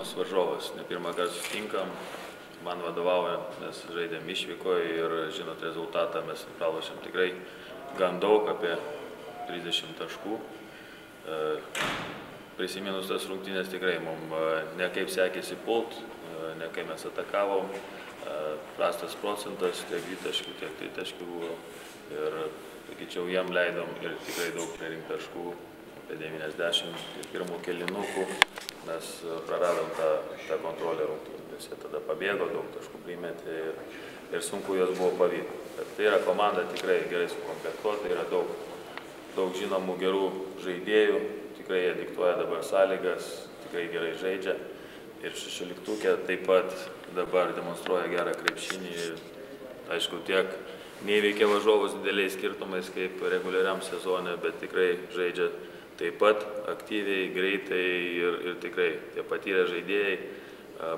nežinomas varžovas. Ne pirmą kartą susitinkam, man vadovaujant, mes žaidėm išvykoje ir, žinot, rezultatą mes pralošėm tikrai gan daug, apie 30 taškų. Prisiminus tas rungtynės tikrai mums nekaip sekėsi pult, nekaip mes atakavom, prastas procentas, tiek dvitaškių, tiek tritaškių buvo. Ir, sakyčiau, jiem leidom ir tikrai daug pririnkti taškų, apie 90 pirmų kėlinukų. Mes praradom tą kontrolę rungtynės, jie tada pabėgo, daug taškų primetė ir sunku juos buvo pavyti. Bet tai yra komanda tikrai gerai sukomplektuota, yra daug žinomų gerų žaidėjų, tikrai jie diktuoja dabar sąlygas, tikrai gerai žaidžia. Ir 16-ukė taip pat dabar demonstruoja gerą krepšinį. Aišku, tiek neįveikia varžovus dideliais skirtumais kaip reguliariam sezone, bet tikrai žaidžia taip pat aktyviai, greitai ir tikrai tie patyrę žaidėjai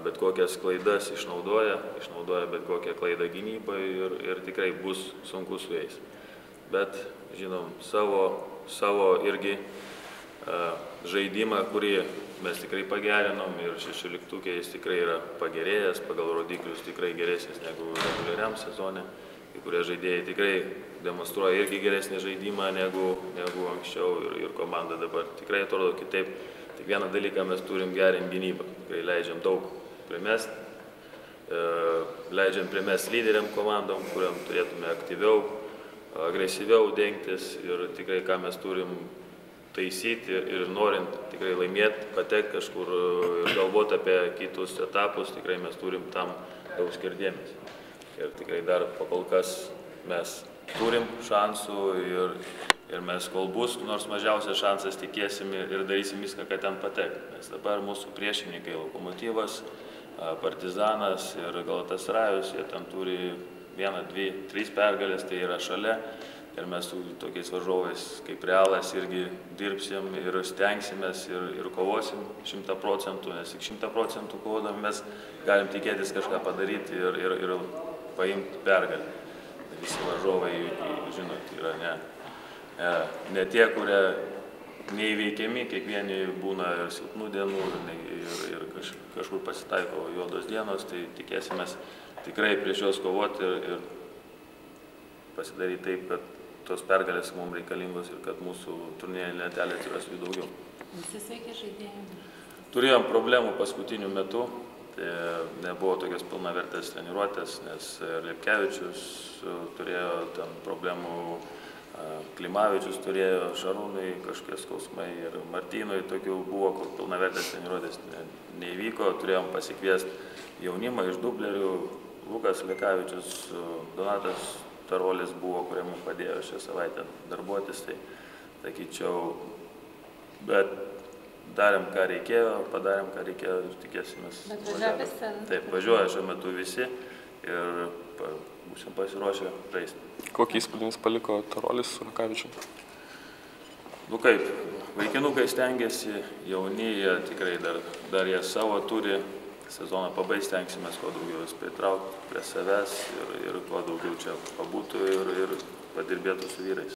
bet kokias klaidas išnaudoja bet kokią klaidą gynybai ir tikrai bus sunku su jais. Bet, žinom, savo irgi žaidimą, kurį mes tikrai pagerinom ir 16-ukė jis tikrai yra pagerėjęs, pagal rodiklius tikrai geresnis negu reguliariam sezone. Kai kurie žaidėjai tikrai demonstruoja irgi geresnį žaidimą negu anksčiau ir komanda dabar tikrai atrodo kitaip. Tik vieną dalyką mes turim gerinti gynybą, tikrai leidžiam daug primest, leidžiam primest lyderiam komandom, kuriam turėtume aktyviau, agresyviau dengtis ir tikrai ką mes turim taisyti ir norint tikrai laimėti, patekti kažkur ir galvoti apie kitus etapus, tikrai mes turim tam daug skirti dėmesį. Ir tikrai dar pakol kas mes turim šansų ir mes kol bus, nors mažiausias šansas tikėsim ir darysim viską, kad ten patekti. Nes dabar mūsų priešininkai Lokomotyvas, Partizanas ir Galatasarajus, jie ten turi 1, 2, 3 pergalės, tai yra šalia. Ir mes su tokiais varžovais kaip Realas irgi dirbsim ir stengsimės ir kovosim 100%, nes tik 100% kovodami mes galim tikėtis kažką padaryti ir paimti pergalę. Visi varžovai, žinot, yra ne tie, kurie neįveikiami, kiekvieni būna ir silpnų dienų ir kažkur pasitaiko juodos dienos, tai tikėsimės tikrai prieš juos kovoti ir pasidaryti taip, kad tos pergalės mums reikalingos ir kad mūsų turnyrinė lentelė atsirastų daugiau. Visi sveiki žaidėjai? Turėjom problemų paskutiniu metu, tai nebuvo tokios pilnavertės treniruotės, nes Lipkevičius turėjo ten problemų, Klimavičius turėjo, Šarūnui kažkokie skausmai ir Martynui tokių buvo, kur pilnavertės treniruotės neįvyko, turėjom pasikviesti jaunimą iš dublerių, Lukas Lekavičius, Donatas Tarolis buvo, kurie mums padėjo šią savaitę darbuotis, tai sakyčiau, bet darėm, ką reikėjo, padarėm, ką reikėjo ir tikėsimės. Bet važiuoja visi? Taip, važiuoja šiuo metu visi ir būsim pasiruošę žaisti. Kokį įspūdį jums paliko Tarolis su Lekavičiu? Nu kaip, vaikinukai stengiasi, jauni, jie tikrai dar jie savo turi. Sezoną pabaigti stengsimės kuo daugiau vis pritraukti prie savęs ir kuo daugiau čia pabūtų ir padirbėtų su vyrais.